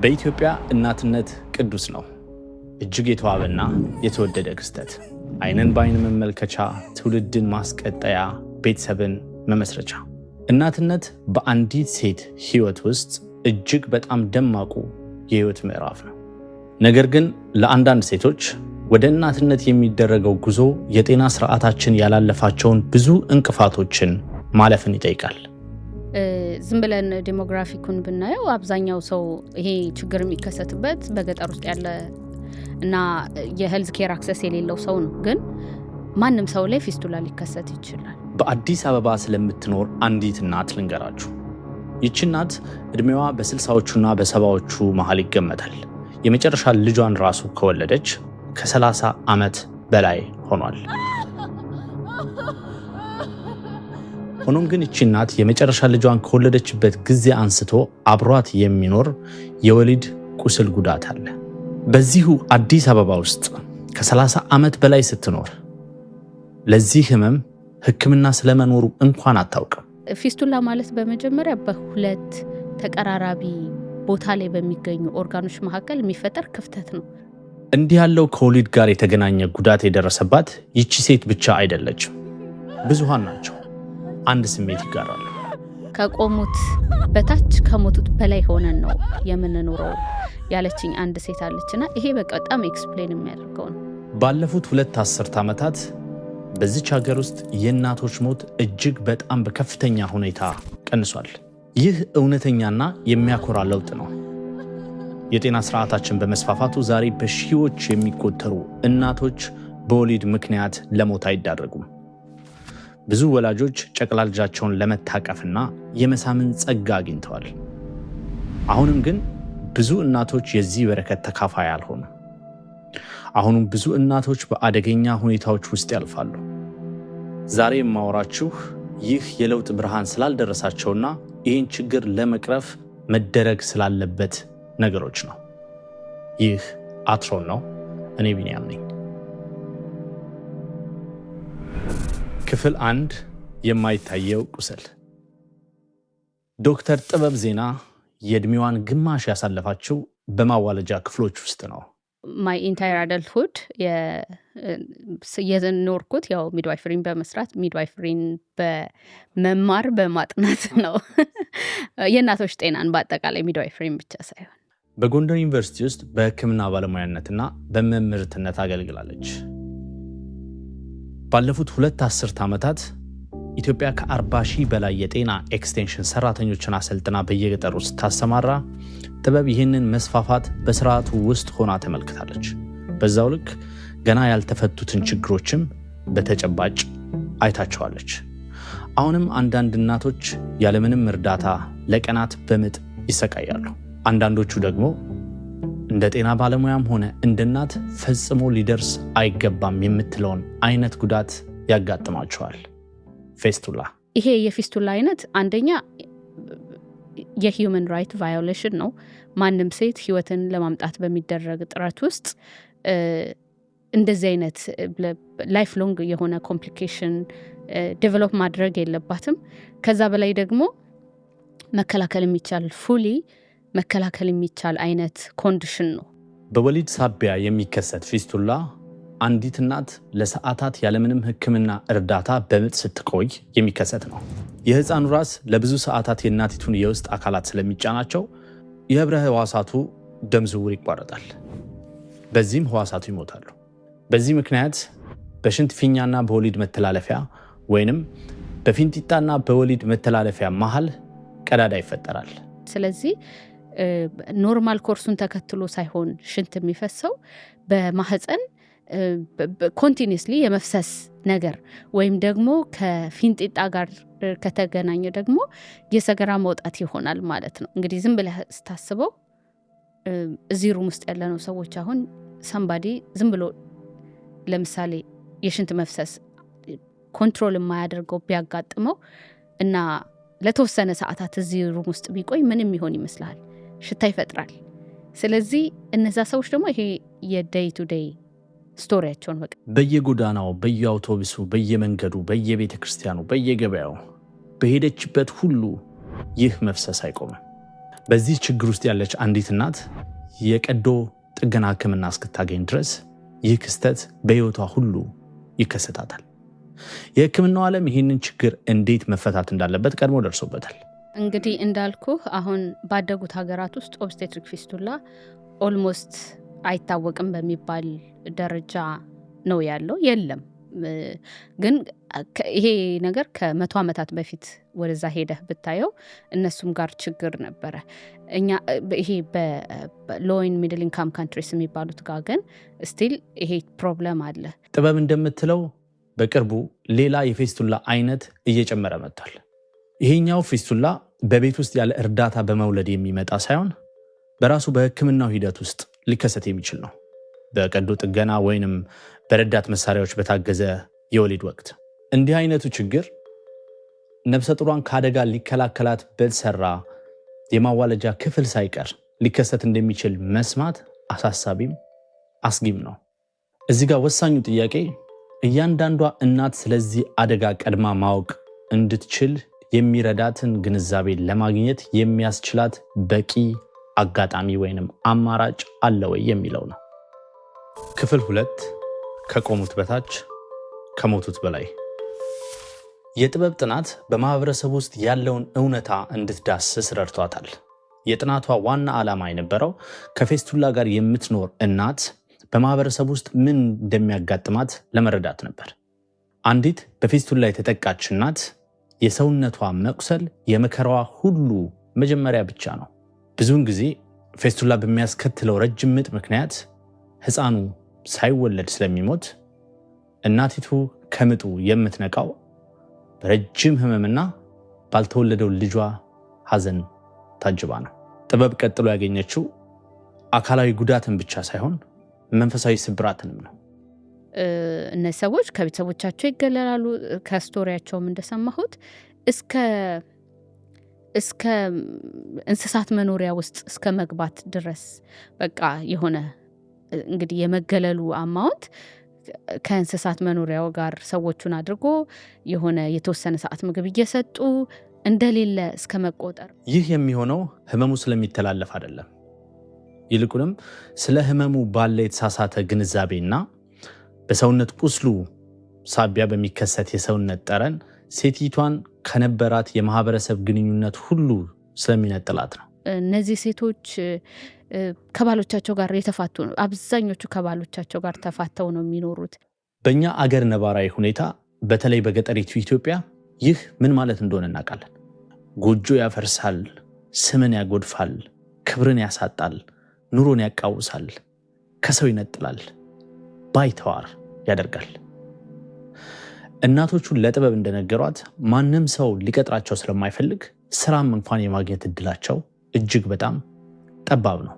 በኢትዮጵያ እናትነት ቅዱስ ነው። እጅግ የተዋበና የተወደደ ክስተት፣ ዓይንን በዓይን መመልከቻ፣ ትውልድን ማስቀጠያ፣ ቤተሰብን መመስረቻ። እናትነት በአንዲት ሴት ሕይወት ውስጥ እጅግ በጣም ደማቁ የሕይወት ምዕራፍ ነው። ነገር ግን ለአንዳንድ ሴቶች ወደ እናትነት የሚደረገው ጉዞ የጤና ስርዓታችን ያላለፋቸውን ብዙ እንቅፋቶችን ማለፍን ይጠይቃል። ዝም ብለን ዴሞግራፊኩን ብናየው አብዛኛው ሰው ይሄ ችግር የሚከሰትበት በገጠር ውስጥ ያለ እና የሄልዝ ኬር አክሰስ የሌለው ሰው ነው። ግን ማንም ሰው ላይ ፊስቱላ ሊከሰት ይችላል። በአዲስ አበባ ስለምትኖር አንዲት እናት ልንገራችሁ። ይቺ እናት እድሜዋ በ60ዎቹና በ70ዎቹ መሃል ይገመታል። የመጨረሻ ልጇን ራሱ ከወለደች ከ30 ዓመት በላይ ሆኗል። ሆኖም ግን ይቺ እናት የመጨረሻ ልጇን ከወለደችበት ጊዜ አንስቶ አብሯት የሚኖር የወሊድ ቁስል ጉዳት አለ። በዚሁ አዲስ አበባ ውስጥ ከ30 ዓመት በላይ ስትኖር ለዚህ ህመም ሕክምና ስለመኖሩ እንኳን አታውቅም። ፊስቱላ ማለት በመጀመሪያ በሁለት ተቀራራቢ ቦታ ላይ በሚገኙ ኦርጋኖች መካከል የሚፈጠር ክፍተት ነው። እንዲህ ያለው ከወሊድ ጋር የተገናኘ ጉዳት የደረሰባት ይቺ ሴት ብቻ አይደለችም፣ ብዙሃን ናቸው። አንድ ስሜት ይጋራሉ። ከቆሙት በታች ከሞቱት በላይ ሆነን ነው የምንኖረው ያለችኝ አንድ ሴት አለችና ይሄ በጣም ኤክስፕሌን የሚያደርገው ነው። ባለፉት 2 አስርት ዓመታት በዚች ሀገር ውስጥ የእናቶች ሞት እጅግ በጣም በከፍተኛ ሁኔታ ቀንሷል። ይህ እውነተኛና የሚያኮራ ለውጥ ነው። የጤና ስርዓታችን በመስፋፋቱ ዛሬ በሺዎች የሚቆጠሩ እናቶች በወሊድ ምክንያት ለሞት አይዳረጉም። ብዙ ወላጆች ጨቅላ ልጃቸውን ለመታቀፍና የመሳምን ጸጋ አግኝተዋል። አሁንም ግን ብዙ እናቶች የዚህ በረከት ተካፋይ አልሆኑ። አሁንም ብዙ እናቶች በአደገኛ ሁኔታዎች ውስጥ ያልፋሉ። ዛሬ የማወራችሁ ይህ የለውጥ ብርሃን ስላልደረሳቸውና ይህን ችግር ለመቅረፍ መደረግ ስላለበት ነገሮች ነው። ይህ አትሮን ነው። እኔ ቢንያም ነኝ። ክፍል 1 የማይታየው ቁስል። ዶክተር ጥበብ ዜና የእድሜዋን ግማሽ ያሳለፋችው በማዋለጃ ክፍሎች ውስጥ ነው። ማይ ኢንታየር አደልትሁድ የኖርኩት ያው ሚድዋይፈሪን በመስራት ሚድዋይፈሪን በመማር በማጥናት ነው። የእናቶች ጤናን በአጠቃላይ ሚድዋይፈሪን ብቻ ሳይሆን በጎንደር ዩኒቨርሲቲ ውስጥ በሕክምና ባለሙያነትና በመምህርትነት አገልግላለች። ባለፉት 2 አስርት ዓመታት ኢትዮጵያ ከ40,000 በላይ የጤና ኤክስቴንሽን ሰራተኞችን አሰልጥና በየገጠሩ ውስጥ ታሰማራ። ጥበብ ይህንን መስፋፋት በስርዓቱ ውስጥ ሆና ተመልክታለች። በዛው ልክ ገና ያልተፈቱትን ችግሮችም በተጨባጭ አይታቸዋለች። አሁንም አንዳንድ እናቶች ያለምንም እርዳታ ለቀናት በምጥ ይሰቃያሉ። አንዳንዶቹ ደግሞ እንደ ጤና ባለሙያም ሆነ እንደ እናት ፈጽሞ ሊደርስ አይገባም የምትለውን አይነት ጉዳት ያጋጥማቸዋል። ፌስቱላ። ይሄ የፊስቱላ አይነት አንደኛ የሂውመን ራይት ቫዮሌሽን ነው። ማንም ሴት ህይወትን ለማምጣት በሚደረግ ጥረት ውስጥ እንደዚህ አይነት ላይፍ ሎንግ የሆነ ኮምፕሊኬሽን ዴቨሎፕ ማድረግ የለባትም። ከዛ በላይ ደግሞ መከላከል የሚቻል ፉሊ መከላከል የሚቻል አይነት ኮንዲሽን ነው። በወሊድ ሳቢያ የሚከሰት ፊስቱላ አንዲት እናት ለሰዓታት ያለምንም ሕክምና እርዳታ በምጥ ስትቆይ የሚከሰት ነው። የህፃኑ ራስ ለብዙ ሰዓታት የእናቲቱን የውስጥ አካላት ስለሚጫናቸው የህብረ ህዋሳቱ ደም ዝውውር ይቋረጣል። በዚህም ህዋሳቱ ይሞታሉ። በዚህ ምክንያት በሽንት ፊኛና በወሊድ መተላለፊያ ወይንም በፊንጢጣና በወሊድ መተላለፊያ መሃል ቀዳዳ ይፈጠራል። ስለዚህ ኖርማል ኮርሱን ተከትሎ ሳይሆን ሽንት የሚፈሰው በማህፀን ኮንቲኒስሊ የመፍሰስ ነገር ወይም ደግሞ ከፊንጢጣ ጋር ከተገናኘ ደግሞ የሰገራ መውጣት ይሆናል ማለት ነው። እንግዲህ ዝም ብለህ ስታስበው እዚህ ሩም ውስጥ ያለነው ሰዎች አሁን ሰምባዲ ዝም ብሎ ለምሳሌ የሽንት መፍሰስ ኮንትሮል የማያደርገው ቢያጋጥመው እና ለተወሰነ ሰዓታት እዚህ ሩም ውስጥ ቢቆይ ምንም ይሆን ይመስላል? ሽታ ይፈጥራል። ስለዚህ እነዛ ሰዎች ደግሞ ይሄ የዴይ ቱ ዴይ ስቶሪያቸውን በየጎዳናው፣ በየአውቶቡሱ፣ በየመንገዱ፣ በየቤተ ክርስቲያኑ፣ በየገበያው በሄደችበት ሁሉ ይህ መፍሰስ አይቆምም። በዚህ ችግር ውስጥ ያለች አንዲት እናት የቀዶ ጥገና ሕክምና እስክታገኝ ድረስ ይህ ክስተት በሕይወቷ ሁሉ ይከሰታታል። የሕክምናው ዓለም ይህንን ችግር እንዴት መፈታት እንዳለበት ቀድሞ ደርሶበታል። እንግዲህ እንዳልኩህ አሁን ባደጉት ሀገራት ውስጥ ኦብስቴትሪክ ፊስቱላ ኦልሞስት አይታወቅም በሚባል ደረጃ ነው ያለው። የለም ግን ይሄ ነገር ከ100 ዓመታት በፊት ወደዛ ሄደህ ብታየው እነሱም ጋር ችግር ነበረ። እኛ ይሄ በሎይን ሚድል ኢንካም ካንትሪስ የሚባሉት ጋር ግን ስቲል ይሄ ፕሮብለም አለ። ጥበብ እንደምትለው በቅርቡ ሌላ የፊስቱላ አይነት እየጨመረ መጥቷል። ይሄኛው ፊስቱላ በቤት ውስጥ ያለ እርዳታ በመውለድ የሚመጣ ሳይሆን በራሱ በሕክምናው ሂደት ውስጥ ሊከሰት የሚችል ነው። በቀዶ ጥገና ወይንም በረዳት መሳሪያዎች በታገዘ የወሊድ ወቅት እንዲህ አይነቱ ችግር ነፍሰ ጡሯን ከአደጋ ሊከላከላት በተሰራ የማዋለጃ ክፍል ሳይቀር ሊከሰት እንደሚችል መስማት አሳሳቢም አስጊም ነው። እዚህ ጋር ወሳኙ ጥያቄ እያንዳንዷ እናት ስለዚህ አደጋ ቀድማ ማወቅ እንድትችል የሚረዳትን ግንዛቤ ለማግኘት የሚያስችላት በቂ አጋጣሚ ወይንም አማራጭ አለ ወይ የሚለው ነው። ክፍል 2 ከቆሙት በታች ከሞቱት በላይ። የጥበብ ጥናት በማህበረሰብ ውስጥ ያለውን እውነታ እንድትዳስስ ረድቷታል። የጥናቷ ዋና ዓላማ የነበረው ከፊስቱላ ጋር የምትኖር እናት በማህበረሰብ ውስጥ ምን እንደሚያጋጥማት ለመረዳት ነበር። አንዲት በፊስቱላ የተጠቃች እናት የሰውነቷ መቁሰል የመከራዋ ሁሉ መጀመሪያ ብቻ ነው። ብዙውን ጊዜ ፊስቱላ በሚያስከትለው ረጅም ምጥ ምክንያት ሕፃኑ ሳይወለድ ስለሚሞት እናቲቱ ከምጡ የምትነቃው በረጅም ህመምና ባልተወለደው ልጇ ሐዘን ታጅባ ነው። ጥበብ ቀጥሎ ያገኘችው አካላዊ ጉዳትን ብቻ ሳይሆን መንፈሳዊ ስብራትንም ነው። እነዚህ ሰዎች ከቤተሰቦቻቸው ይገለላሉ። ከስቶሪያቸውም እንደሰማሁት እስከ እንስሳት መኖሪያ ውስጥ እስከ መግባት ድረስ በቃ የሆነ እንግዲህ የመገለሉ አማውንት ከእንስሳት መኖሪያው ጋር ሰዎቹን አድርጎ የሆነ የተወሰነ ሰዓት ምግብ እየሰጡ እንደሌለ እስከ መቆጠር። ይህ የሚሆነው ህመሙ ስለሚተላለፍ አይደለም። ይልቁንም ስለ ህመሙ ባለ የተሳሳተ ግንዛቤና በሰውነት ቁስሉ ሳቢያ በሚከሰት የሰውነት ጠረን ሴቲቷን ከነበራት የማህበረሰብ ግንኙነት ሁሉ ስለሚነጥላት ነው። እነዚህ ሴቶች ከባሎቻቸው ጋር የተፋቱ ነው። አብዛኞቹ ከባሎቻቸው ጋር ተፋተው ነው የሚኖሩት። በእኛ አገር ነባራዊ ሁኔታ በተለይ በገጠሪቱ ኢትዮጵያ ይህ ምን ማለት እንደሆነ እናውቃለን። ጎጆ ያፈርሳል፣ ስምን ያጎድፋል፣ ክብርን ያሳጣል፣ ኑሮን ያቃውሳል፣ ከሰው ይነጥላል፣ ባይተዋር ያደርጋል። እናቶቹን ለጥበብ እንደነገሯት ማንም ሰው ሊቀጥራቸው ስለማይፈልግ ስራም እንኳን የማግኘት እድላቸው እጅግ በጣም ጠባብ ነው።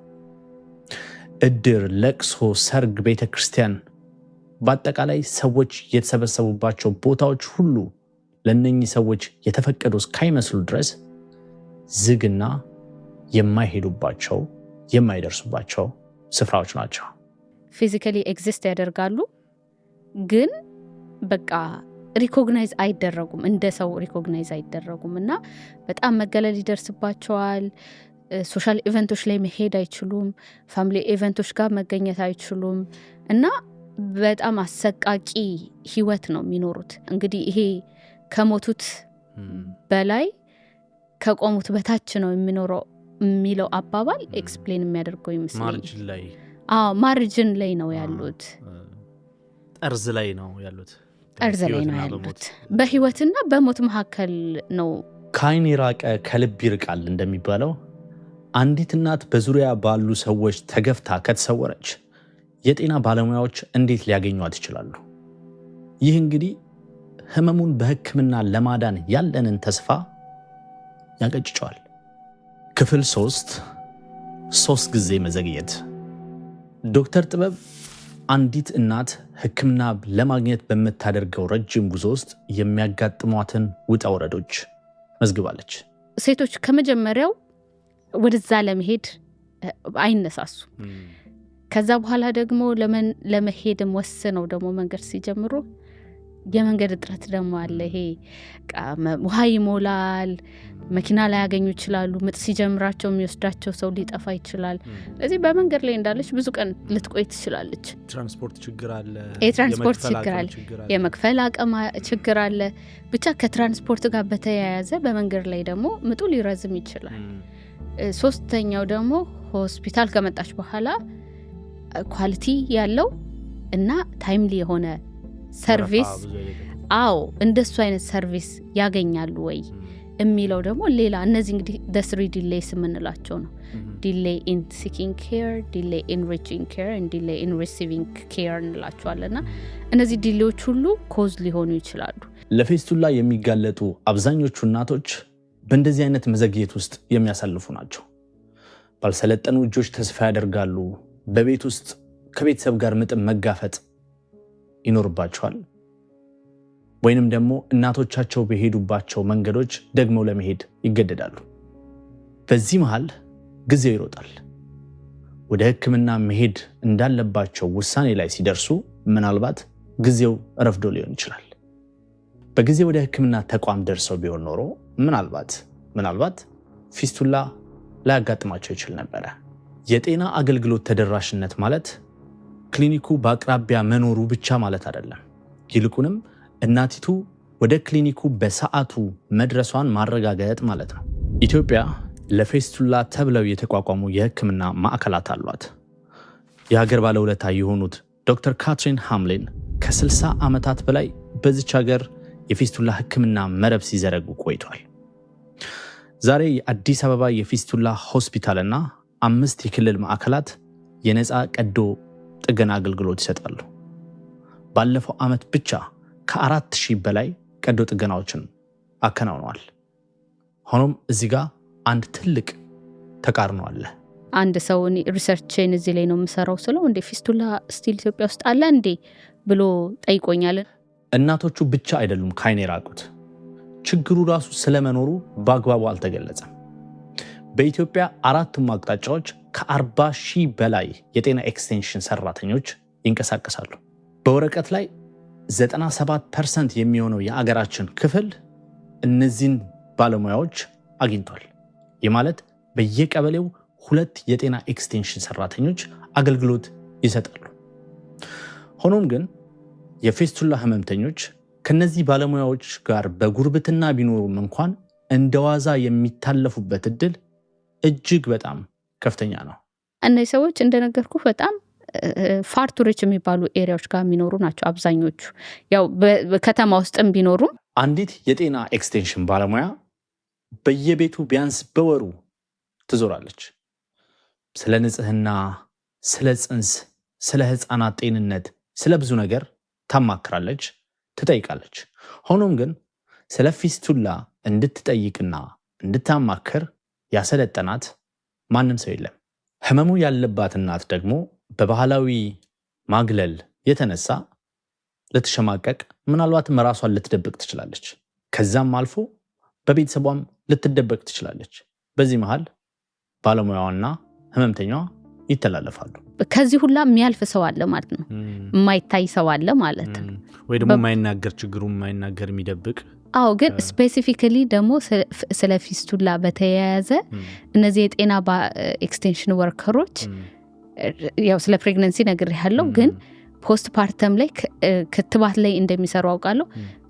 እድር፣ ለቅሶ፣ ሰርግ፣ ቤተ ክርስቲያን፣ በአጠቃላይ ሰዎች የተሰበሰቡባቸው ቦታዎች ሁሉ ለእነኚህ ሰዎች የተፈቀዱ እስካይመስሉ ድረስ ዝግና የማይሄዱባቸው የማይደርሱባቸው ስፍራዎች ናቸው። ፊዚካሊ ኤግዚስት ያደርጋሉ፣ ግን በቃ ሪኮግናይዝ አይደረጉም፣ እንደ ሰው ሪኮግናይዝ አይደረጉም እና በጣም መገለል ይደርስባቸዋል። ሶሻል ኢቨንቶች ላይ መሄድ አይችሉም፣ ፋሚሊ ኢቨንቶች ጋር መገኘት አይችሉም እና በጣም አሰቃቂ ህይወት ነው የሚኖሩት። እንግዲህ ይሄ ከሞቱት በላይ ከቆሙት በታች ነው የሚኖረው የሚለው አባባል ኤክስፕሌን የሚያደርገው ይመስለኛል። ማርጅን ላይ ነው ያሉት፣ ጠርዝ ላይ ነው ያሉት፣ ጠርዝ ላይ ነው ያሉት። በህይወትና በሞት መካከል ነው። ከዓይን የራቀ ከልብ ይርቃል እንደሚባለው አንዲት እናት በዙሪያ ባሉ ሰዎች ተገፍታ ከተሰወረች የጤና ባለሙያዎች እንዴት ሊያገኟት ይችላሉ? ይህ እንግዲህ ህመሙን በሕክምና ለማዳን ያለንን ተስፋ ያቀጭጨዋል። ክፍል 3 ጊዜ መዘግየት። ዶክተር ጥበብ አንዲት እናት ሕክምና ለማግኘት በምታደርገው ረጅም ጉዞ ውስጥ የሚያጋጥሟትን ውጣ ውረዶች መዝግባለች። ሴቶች ከመጀመሪያው ወደዛ ለመሄድ አይነሳሱ። ከዛ በኋላ ደግሞ ለመሄድም ወስነው ደግሞ መንገድ ሲጀምሩ የመንገድ እጥረት ደግሞ አለ። ይሄ ውሃ ይሞላል፣ መኪና ላይ ያገኙ ይችላሉ። ምጥ ሲጀምራቸው የሚወስዳቸው ሰው ሊጠፋ ይችላል። ስለዚህ በመንገድ ላይ እንዳለች ብዙ ቀን ልትቆይ ትችላለች። ትራንስፖርት ችግር አለ፣ የትራንስፖርት ችግር አለ፣ የመክፈል አቅም ችግር አለ። ብቻ ከትራንስፖርት ጋር በተያያዘ በመንገድ ላይ ደግሞ ምጡ ሊረዝም ይችላል። ሶስተኛው ደግሞ ሆስፒታል ከመጣች በኋላ ኳሊቲ ያለው እና ታይምሊ የሆነ ሰርቪስ እንደሱ አይነት ሰርቪስ ያገኛሉ ወይ የሚለው ደግሞ ሌላ። እነዚህ እንግዲህ the3 delays የምንላቸው ነው። delay in seeking care, delay in reaching care and delay in receiving care እንላቸዋለና እነዚህ ዲሌዎች ሁሉ ኮዝ ሊሆኑ ይችላሉ። ለፌስቱላ የሚጋለጡ አብዛኞቹ እናቶች በእንደዚህ አይነት መዘግየት ውስጥ የሚያሳልፉ ናቸው። ባልሰለጠኑ እጆች ተስፋ ያደርጋሉ። በቤት ውስጥ ከቤተሰብ ጋር ምጥም መጋፈጥ ይኖርባቸዋል። ወይንም ደግሞ እናቶቻቸው በሄዱባቸው መንገዶች ደግሞ ለመሄድ ይገደዳሉ። በዚህ መሃል ጊዜው ይሮጣል። ወደ ሕክምና መሄድ እንዳለባቸው ውሳኔ ላይ ሲደርሱ ምናልባት ጊዜው ረፍዶ ሊሆን ይችላል። በጊዜ ወደ ሕክምና ተቋም ደርሰው ቢሆን ኖሮ ምናልባት ፊስቱላ ላያጋጥማቸው ይችል ነበረ። የጤና አገልግሎት ተደራሽነት ማለት ክሊኒኩ በአቅራቢያ መኖሩ ብቻ ማለት አይደለም። ይልቁንም እናቲቱ ወደ ክሊኒኩ በሰዓቱ መድረሷን ማረጋገጥ ማለት ነው። ኢትዮጵያ ለፌስቱላ ተብለው የተቋቋሙ የህክምና ማዕከላት አሏት። የሀገር ባለውለታ የሆኑት ዶክተር ካትሪን ሃምሊን ከ60 ዓመታት በላይ በዚች ሀገር የፌስቱላ ህክምና መረብ ሲዘረጉ ቆይቷል። ዛሬ የአዲስ አበባ የፌስቱላ ሆስፒታልና 5 የክልል ማዕከላት የነፃ ቀዶ ጥገና አገልግሎት ይሰጣሉ። ባለፈው ዓመት ብቻ ከ4000 በላይ ቀዶ ጥገናዎችን አከናውነዋል። ሆኖም እዚህ ጋር አንድ ትልቅ ተቃርኖ አለ። አንድ ሰው ሪሰርችን እዚህ ላይ ነው የምሰራው ስለው እንዴ ፊስቱላ ስቲል ኢትዮጵያ ውስጥ አለ እንዴ ብሎ ጠይቆኛል። እናቶቹ ብቻ አይደሉም ካይኔ ራቁት፣ ችግሩ ራሱ ስለመኖሩ በአግባቡ አልተገለጸም። በኢትዮጵያ 4ቱም አቅጣጫዎች ከ40,000 በላይ የጤና ኤክስቴንሽን ሰራተኞች ይንቀሳቀሳሉ። በወረቀት ላይ 97% የሚሆነው የአገራችን ክፍል እነዚህን ባለሙያዎች አግኝቷል። ይህ ማለት በየቀበሌው 2 የጤና ኤክስቴንሽን ሰራተኞች አገልግሎት ይሰጣሉ። ሆኖም ግን የፌስቱላ ህመምተኞች ከነዚህ ባለሙያዎች ጋር በጉርብትና ቢኖሩም እንኳን እንደዋዛ የሚታለፉበት እድል እጅግ በጣም ከፍተኛ ነው። እነዚህ ሰዎች እንደነገርኩ በጣም ፋርቱሪች የሚባሉ ኤሪያዎች ጋር የሚኖሩ ናቸው አብዛኞቹ። ያው በከተማ ውስጥም ቢኖሩም አንዲት የጤና ኤክስቴንሽን ባለሙያ በየቤቱ ቢያንስ በወሩ ትዞራለች። ስለ ንጽህና፣ ስለ ጽንስ፣ ስለ ህፃናት ጤንነት፣ ስለ ብዙ ነገር ታማክራለች፣ ትጠይቃለች። ሆኖም ግን ስለ ፊስቱላ እንድትጠይቅና እንድታማክር ያሰለጠናት ማንም ሰው የለም። ህመሙ ያለባት እናት ደግሞ በባህላዊ ማግለል የተነሳ ልትሸማቀቅ፣ ምናልባትም ራሷን ልትደብቅ ትችላለች። ከዛም አልፎ በቤተሰቧም ልትደበቅ ትችላለች። በዚህ መሃል ባለሙያዋና ህመምተኛዋ ይተላለፋሉ። ከዚህ ሁላ የሚያልፍ ሰው አለ ማለት ነው። የማይታይ ሰው አለ ማለት ነው። ወይ ደግሞ የማይናገር ችግሩ የማይናገር የሚደብቅ። ግን ስፔሲፊካሊ ደግሞ ስለ ፊስቱላ በተያያዘ እነዚህ የጤና ኤክስቴንሽን ወርከሮች ያው ስለ ፕሬግናንሲ ነግሬያለሁ፣ ግን ፖስት ፓርተም ላይ ክትባት ላይ እንደሚሰሩ አውቃለሁ።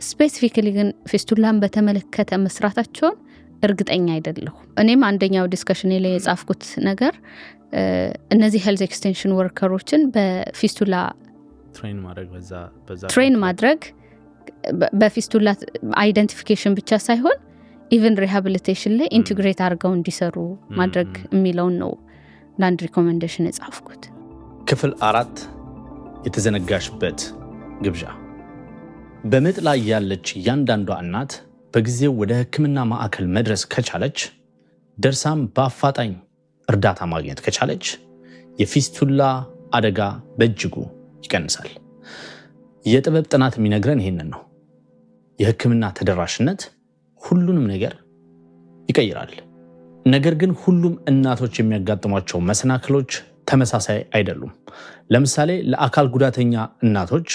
ስፔሲፊካሊ ግን ፊስቱላን በተመለከተ መስራታቸውን እርግጠኛ አይደለሁ። እኔም አንደኛው ዲስከሽን ላይ የጻፍኩት ነገር እነዚህ ሄልዝ ኤክስቴንሽን ወርከሮችን በፊስቱላ ትሬን ማድረግ በፊስቱላ አይደንቲፊኬሽን ብቻ ሳይሆን ኢቨን ሪሃቢሊቴሽን ላይ ኢንቲግሬት አድርገው እንዲሰሩ ማድረግ የሚለውን ነው ለአንድ ሪኮሜንዴሽን የጻፍኩት። ክፍል 4 የተዘነጋሽበት ግብዣ። በምጥ ላይ ያለች እያንዳንዷ እናት በጊዜው ወደ ሕክምና ማዕከል መድረስ ከቻለች፣ ደርሳም በአፋጣኝ እርዳታ ማግኘት ከቻለች የፊስቱላ አደጋ በእጅጉ ይቀንሳል። የጥበብ ጥናት የሚነግረን ይሄንን ነው። የሕክምና ተደራሽነት ሁሉንም ነገር ይቀይራል። ነገር ግን ሁሉም እናቶች የሚያጋጥሟቸው መሰናክሎች ተመሳሳይ አይደሉም። ለምሳሌ ለአካል ጉዳተኛ እናቶች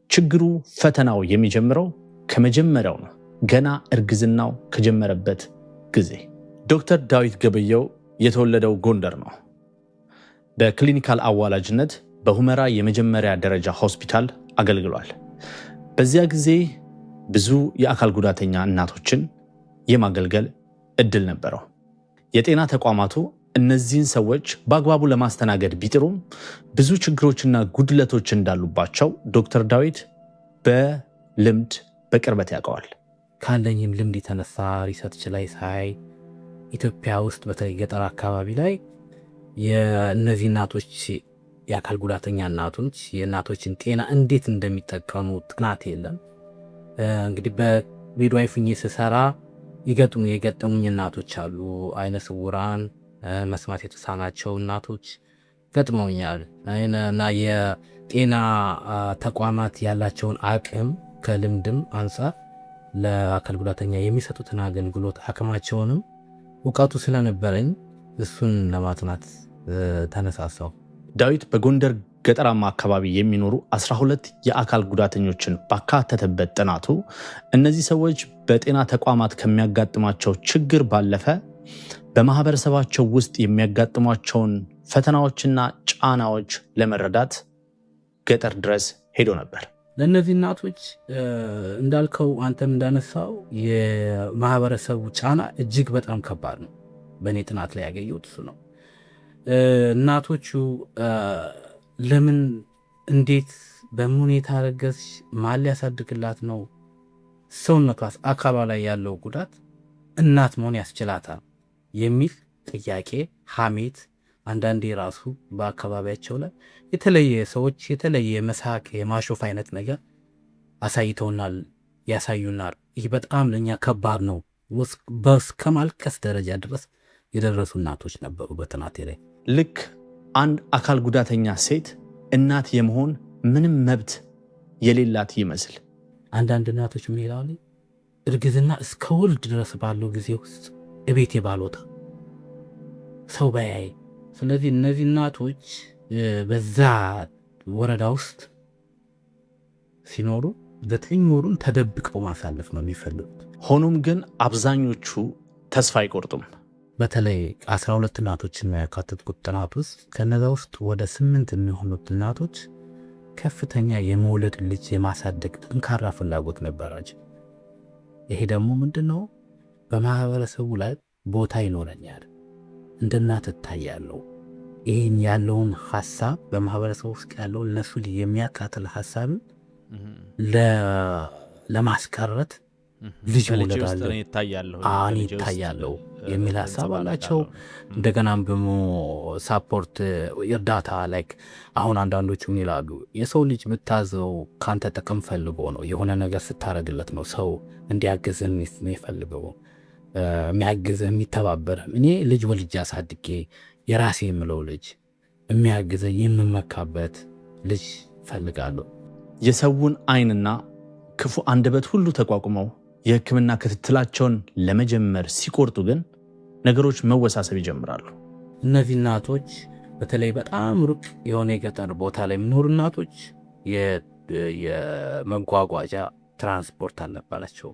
ችግሩ ፈተናው የሚጀምረው ከመጀመሪያው ነው፣ ገና እርግዝናው ከጀመረበት ጊዜ። ዶክተር ዳዊት ገበየው የተወለደው ጎንደር ነው። በክሊኒካል አዋላጅነት በሁመራ የመጀመሪያ ደረጃ ሆስፒታል አገልግሏል። በዚያ ጊዜ ብዙ የአካል ጉዳተኛ እናቶችን የማገልገል እድል ነበረው። የጤና ተቋማቱ እነዚህን ሰዎች በአግባቡ ለማስተናገድ ቢጥሩም ብዙ ችግሮችና ጉድለቶች እንዳሉባቸው ዶክተር ዳዊት በልምድ በቅርበት ያውቀዋል። ካለኝም ልምድ የተነሳ ሪሰርች ላይ ሳይ ኢትዮጵያ ውስጥ በተለይ ገጠር አካባቢ ላይ የእነዚህ እናቶች የአካል ጉዳተኛ እናቶች የእናቶችን ጤና እንዴት እንደሚጠቀሙ ጥናት የለም። እንግዲህ በሚድዋይፍ ስሰራ የገጠሙኝ እናቶች አሉ። አይነ ስውራን፣ መስማት የተሳናቸው እናቶች ገጥመውኛል እና የጤና ተቋማት ያላቸውን አቅም ከልምድም አንጻር ለአካል ጉዳተኛ የሚሰጡትን አገልግሎት አቅማቸውንም እውቀቱ ስለነበረኝ እሱን ለማጥናት ተነሳሳው። ዳዊት በጎንደር ገጠራማ አካባቢ የሚኖሩ 12 የአካል ጉዳተኞችን ባካተተበት ጥናቱ እነዚህ ሰዎች በጤና ተቋማት ከሚያጋጥሟቸው ችግር ባለፈ በማህበረሰባቸው ውስጥ የሚያጋጥሟቸውን ፈተናዎችና ጫናዎች ለመረዳት ገጠር ድረስ ሄዶ ነበር። ለእነዚህ እናቶች እንዳልከው አንተም እንዳነሳው የማህበረሰቡ ጫና እጅግ በጣም ከባድ ነው። በእኔ ጥናት ላይ ያገኘሁት እሱ ነው። እናቶቹ ለምን፣ እንዴት፣ በምን ሁኔታ ረገዝሽ፣ ማን ሊያሳድግላት ነው፣ ሰውነቷ አካሏ ላይ ያለው ጉዳት እናት መሆን ያስችላታል የሚል ጥያቄ፣ ሐሜት፣ አንዳንዴ ራሱ በአካባቢያቸው ላይ የተለየ ሰዎች የተለየ መሳቅ የማሾፍ አይነት ነገር አሳይተውናል፣ ያሳዩናል። ይህ በጣም ለእኛ ከባድ ነው። እስከ ማልቀስ ደረጃ ድረስ የደረሱ እናቶች ነበሩ በጥናቴ ላይ። ልክ አንድ አካል ጉዳተኛ ሴት እናት የመሆን ምንም መብት የሌላት ይመስል አንዳንድ እናቶች ምን ይላሉ? እርግዝና እስከ ወልድ ድረስ ባለው ጊዜ ውስጥ እቤቴ ባልወጣ ሰው ባያይ። ስለዚህ እነዚህ እናቶች በዛ ወረዳ ውስጥ ሲኖሩ 9 ወሩን ተደብቀው ማሳለፍ ነው የሚፈልጉት። ሆኖም ግን አብዛኞቹ ተስፋ አይቆርጡም። በተለይ 12 እናቶችን ያካተትኩት ጥናት ውስጥ ከነዛ ውስጥ ወደ 8 የሚሆኑት እናቶች ከፍተኛ የመውለድ ልጅ የማሳደግ ጠንካራ ፍላጎት ነበራቸው። ይሄ ደግሞ ምንድነው? በማህበረሰቡ ላይ ቦታ ይኖረኛል፣ እንደ እናት እታያለሁ፣ ይህን ያለውን ሀሳብ በማህበረሰቡ ውስጥ ያለውን ለሱ የሚያካትል ሀሳብን ለማስቀረት ልጅ ወለዳለሁ፣ እኔ ይታያለሁ የሚል ሀሳብ አላቸው። እንደገናም ደግሞ ሳፖርት እርዳታ ላይክ አሁን አንዳንዶቹ ምን ይላሉ? የሰው ልጅ የምታዘው ካንተ ጥቅም ፈልጎ ነው፣ የሆነ ነገር ስታረግለት ነው ሰው እንዲያግዝህ የሚፈልገው፣ የሚያግዝህ የሚተባበር። እኔ ልጅ ወልጄ አሳድጌ የራሴ የምለው ልጅ የሚያግዝህ የምመካበት ልጅ ፈልጋለሁ። የሰውን አይንና ክፉ አንደበት ሁሉ ተቋቁመው የሕክምና ክትትላቸውን ለመጀመር ሲቆርጡ ግን ነገሮች መወሳሰብ ይጀምራሉ። እነዚህ እናቶች በተለይ በጣም ሩቅ የሆነ የገጠር ቦታ ላይ የሚኖሩ እናቶች የመጓጓዣ ትራንስፖርት አልነበራቸው።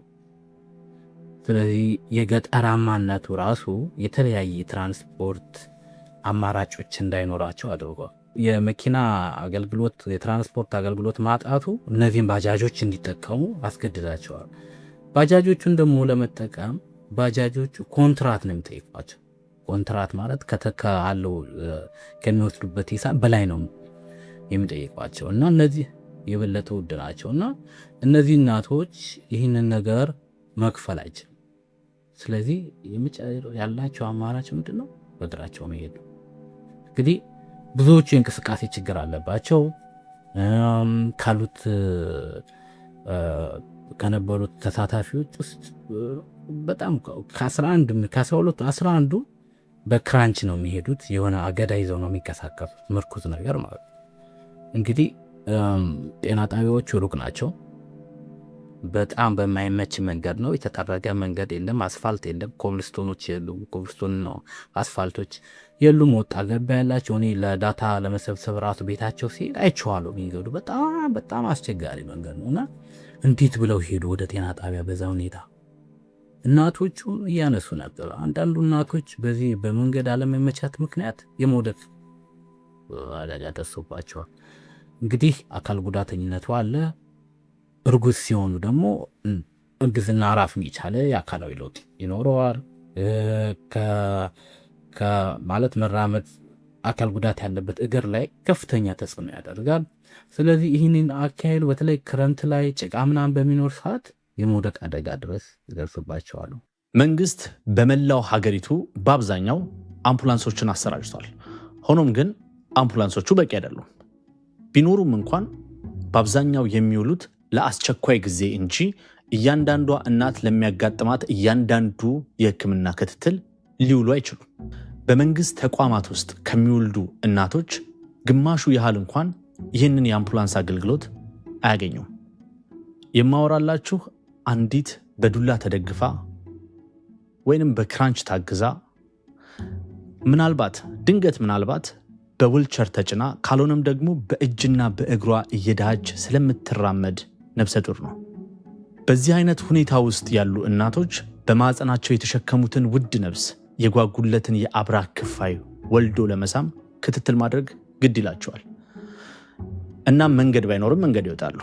ስለዚህ የገጠራማነቱ ራሱ የተለያየ ትራንስፖርት አማራጮች እንዳይኖራቸው አድርጓል። የመኪና አገልግሎት የትራንስፖርት አገልግሎት ማጣቱ እነዚህን ባጃጆች እንዲጠቀሙ አስገድዳቸዋል። ባጃጆቹን ደግሞ ለመጠቀም ባጃጆቹ ኮንትራት ነው የሚጠይቋቸው። ኮንትራት ማለት ከተካለው ከሚወስዱበት ሂሳብ በላይ ነው የሚጠይቋቸው እና እነዚህ የበለጠ ውድ ናቸው እና እነዚህ እናቶች ይህንን ነገር መክፈል አይችልም። ስለዚህ ያላቸው አማራጭ ምንድን ነው? በእግራቸው መሄድ። እንግዲህ ብዙዎቹ የእንቅስቃሴ ችግር አለባቸው። ካሉት ከነበሩት ተሳታፊዎች ውስጥ በጣም ከ11 በክራንች ነው የሚሄዱት። የሆነ አገዳ ይዘው ነው የሚንቀሳቀሱት፣ ምርኩዝ ነገር ማለት። እንግዲህ ጤና ጣቢያዎቹ ሩቅ ናቸው። በጣም በማይመች መንገድ ነው። የተጠረገ መንገድ የለም፣ አስፋልት የለም፣ ኮብልስቶኖች የሉም። ኮብልስቶን ነው አስፋልቶች የሉም። ወጣ ገባ ያላቸው እኔ ለዳታ ለመሰብሰብ ራሱ ቤታቸው ሲሄድ አይቼዋለሁ። መንገዱ በጣም አስቸጋሪ መንገድ ነው እና እንዴት ብለው ሄዱ ወደ ጤና ጣቢያ በዛ ሁኔታ? እናቶቹ እያነሱ ነበር። አንዳንዱ እናቶች በዚህ በመንገድ አለመመቻት ምክንያት የመውደቅ አደጋ ደርሶባቸዋል። እንግዲህ አካል ጉዳተኝነቱ አለ። እርጉዝ ሲሆኑ ደግሞ እርግዝና ራሱን የቻለ የአካላዊ ለውጥ ይኖረዋል። ማለት መራመድ አካል ጉዳት ያለበት እግር ላይ ከፍተኛ ተጽዕኖ ያደርጋል። ስለዚህ ይህንን አካሄዱ በተለይ ክረምት ላይ ጭቃ ምናምን በሚኖር ሰዓት የመውደቅ አደጋ ድረስ ይደርስባቸዋል። መንግስት በመላው ሀገሪቱ በአብዛኛው አምቡላንሶችን አሰራጭቷል። ሆኖም ግን አምቡላንሶቹ በቂ አይደሉም። ቢኖሩም እንኳን በአብዛኛው የሚውሉት ለአስቸኳይ ጊዜ እንጂ እያንዳንዷ እናት ለሚያጋጥማት እያንዳንዱ የሕክምና ክትትል ሊውሉ አይችሉም። በመንግስት ተቋማት ውስጥ ከሚወልዱ እናቶች ግማሹ ያህል እንኳን ይህንን የአምቡላንስ አገልግሎት አያገኙም። የማወራላችሁ አንዲት በዱላ ተደግፋ ወይንም በክራንች ታግዛ ምናልባት በዊልቸር ተጭና ካልሆነም ደግሞ በእጅና በእግሯ እየዳች ስለምትራመድ ነፍሰ ጡር ነው። በዚህ አይነት ሁኔታ ውስጥ ያሉ እናቶች በማህፀናቸው የተሸከሙትን ውድ ነፍስ የጓጉለትን የአብራክ ክፋይ ወልዶ ለመሳም ክትትል ማድረግ ግድ ይላቸዋል። እናም መንገድ ባይኖርም መንገድ ይወጣሉ።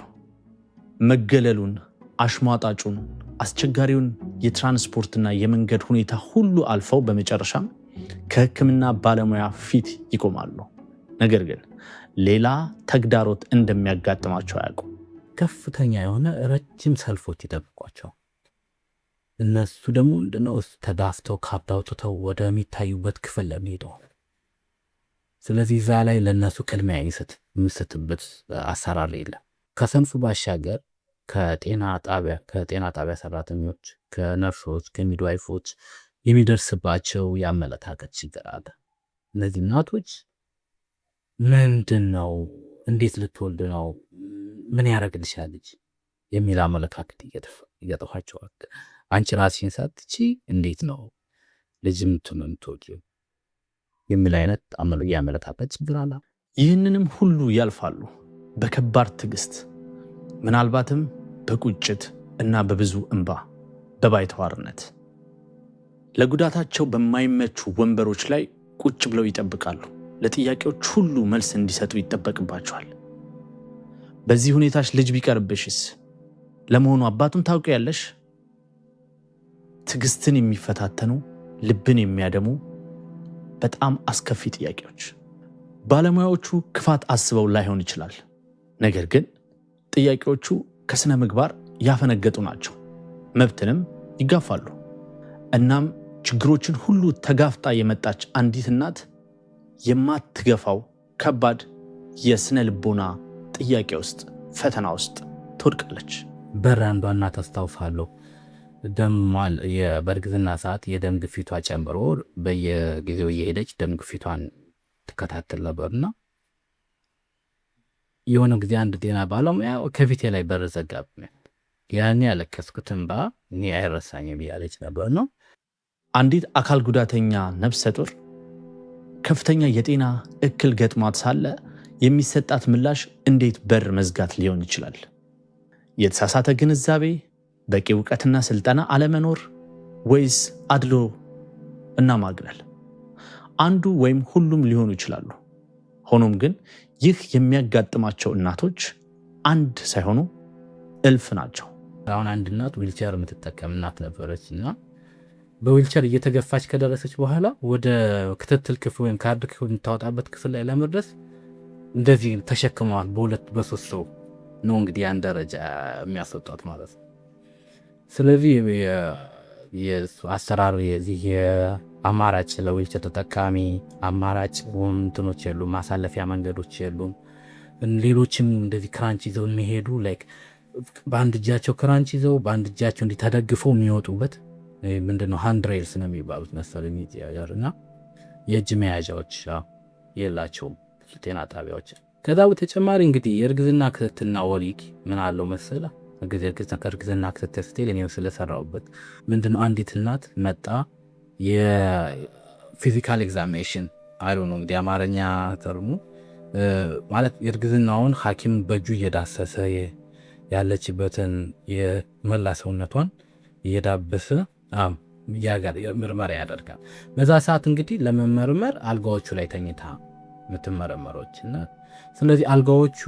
መገለሉን፣ አሽሟጣጩን፣ አስቸጋሪውን የትራንስፖርትና የመንገድ ሁኔታ ሁሉ አልፈው በመጨረሻም ከሕክምና ባለሙያ ፊት ይቆማሉ። ነገር ግን ሌላ ተግዳሮት እንደሚያጋጥማቸው አያውቁ። ከፍተኛ የሆነ ረጅም ሰልፎች ይጠብቋቸው። እነሱ ደግሞ ምንድነው ተዳፍተው ካርድ አውጥተው ወደሚታዩበት ክፍል ለሚሄዱ። ስለዚህ እዛ ላይ ለእነሱ ቅድሚያ የሚሰጥበት አሰራር የለም። ከሰልፉ ባሻገር ከጤና ጣቢያ ሰራተኞች፣ ከነርሶች፣ ከሚድዋይፎች የሚደርስባቸው የአመለካከት ችግር አለ። እነዚህ እናቶች ምንድን ነው እንዴት ልትወልድ ነው ምን ያደርግልሻል ልጅ የሚል አመለካከት ይገጥማቸዋል። አንቺ ራስሽን ሳትቺ እንዴት ነው ልጅ የምትወልጂው የሚል አይነት የአመለካከት ችግር አለ። ይህንንም ሁሉ ያልፋሉ በከባድ ትዕግስት፣ ምናልባትም በቁጭት እና በብዙ እንባ፣ በባይተዋርነት ለጉዳታቸው በማይመቹ ወንበሮች ላይ ቁጭ ብለው ይጠብቃሉ። ለጥያቄዎች ሁሉ መልስ እንዲሰጡ ይጠበቅባቸዋል። በዚህ ሁኔታሽ ልጅ ቢቀርብሽስ? ለመሆኑ አባቱን ታውቂያለሽ? ትዕግስትን የሚፈታተኑ ልብን የሚያደሙ በጣም አስከፊ ጥያቄዎች። ባለሙያዎቹ ክፋት አስበው ላይሆን ይችላል። ነገር ግን ጥያቄዎቹ ከስነ ምግባር ያፈነገጡ ናቸው፣ መብትንም ይጋፋሉ። እናም ችግሮችን ሁሉ ተጋፍጣ የመጣች አንዲት እናት የማትገፋው ከባድ የስነ ልቦና ጥያቄ ውስጥ ፈተና ውስጥ ትወድቃለች። በራንዷ እናት አስታውሳለሁ። በእርግዝና ሰዓት የደም ግፊቷ ጨምሮ በየጊዜው እየሄደች ደም ግፊቷን ትከታተል ነበርና የሆነ ጊዜ አንድ ጤና ባለሙያ ከፊቴ ላይ በር ዘጋብኝ። ያኔ ያለቀስኩት እንባ እኔ አይረሳኝም እያለች ነበር ነው። አንዲት አካል ጉዳተኛ ነፍሰ ጡር ከፍተኛ የጤና እክል ገጥሟት ሳለ የሚሰጣት ምላሽ እንዴት በር መዝጋት ሊሆን ይችላል? የተሳሳተ ግንዛቤ፣ በቂ እውቀትና ስልጠና አለመኖር፣ ወይስ አድሎ እና ማግለል? አንዱ ወይም ሁሉም ሊሆኑ ይችላሉ። ሆኖም ግን ይህ የሚያጋጥማቸው እናቶች አንድ ሳይሆኑ እልፍ ናቸው። አሁን አንድ እናት ዊልቸር የምትጠቀም እናት ነበረች እና በዊልቸር እየተገፋች ከደረሰች በኋላ ወደ ክትትል ክፍል ወይም ካርድ ክፍል የምታወጣበት ክፍል ላይ ለመድረስ እንደዚህ ተሸክመዋል። በሁለት በሶስት ሰው ነው እንግዲህ ያን ደረጃ የሚያስወጣት ማለት ነው። ስለዚህ አሰራር የዚህ አማራጭ ለዊልቸር ተጠቃሚ አማራጭ እንትኖች የሉም፣ ማሳለፊያ መንገዶች የሉም። ሌሎችም እንደዚህ ክራንች ይዘው የሚሄዱ ላይክ በአንድ እጃቸው ክራንች ይዘው በአንድ እጃቸው እንዲህ ተደግፈው የሚወጡበት ምንድነው ሃንድ ሬልስ ነው የሚባሉት መሰለኝ እና የእጅ መያዣዎች የላቸውም ጤና ጣቢያዎች። ከዛ በተጨማሪ እንግዲህ የእርግዝና ክትትልና ወሊድ ምን አለው መሰለ እርግዝና ክትትል ስትል እኔ ስለሰራሁበት ምንድነው አንዲት እናት መጣ የፊዚካል ኤግዛሚኔሽን አይሉ ነው እንግዲህ አማርኛ ተርሙ ማለት የእርግዝናውን ሐኪም በእጁ እየዳሰሰ ያለችበትን የመላ ሰውነቷን እየዳበሰ ምርመራ ያደርጋል። በዛ ሰዓት እንግዲህ ለመመርመር አልጋዎቹ ላይ ተኝታ የምትመረመሮች እና ስለዚህ አልጋዎቹ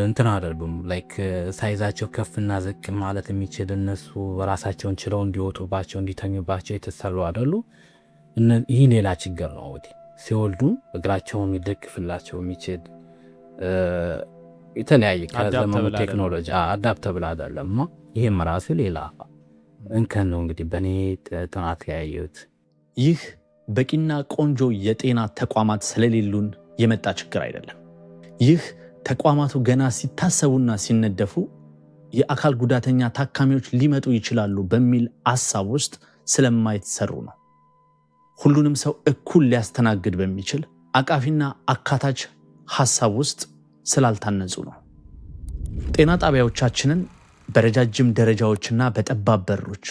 እንትን አይደሉም ላይክ ሳይዛቸው ከፍና ዝቅ ማለት የሚችል እነሱ ራሳቸውን ችለው እንዲወጡባቸው እንዲተኙባቸው የተሰሩ አይደሉ። ይህ ሌላ ችግር ነው። እንግዲህ ሲወልዱ እግራቸውን ይደግፍላቸው የሚችል የተለያየ ከዘመኑ ቴክኖሎጂ አዳፕተብል አይደለም። ይህም ራሱ ሌላ እንከን ነው እንግዲህ በእኔ ጥናት ያየሁት። ይህ በቂና ቆንጆ የጤና ተቋማት ስለሌሉን የመጣ ችግር አይደለም። ይህ ተቋማቱ ገና ሲታሰቡና ሲነደፉ የአካል ጉዳተኛ ታካሚዎች ሊመጡ ይችላሉ በሚል ሐሳብ ውስጥ ስለማይተሰሩ ነው። ሁሉንም ሰው እኩል ሊያስተናግድ በሚችል አቃፊና አካታች ሐሳብ ውስጥ ስላልታነጹ ነው። ጤና ጣቢያዎቻችንን በረጃጅም ደረጃዎችና በጠባብ በሮች፣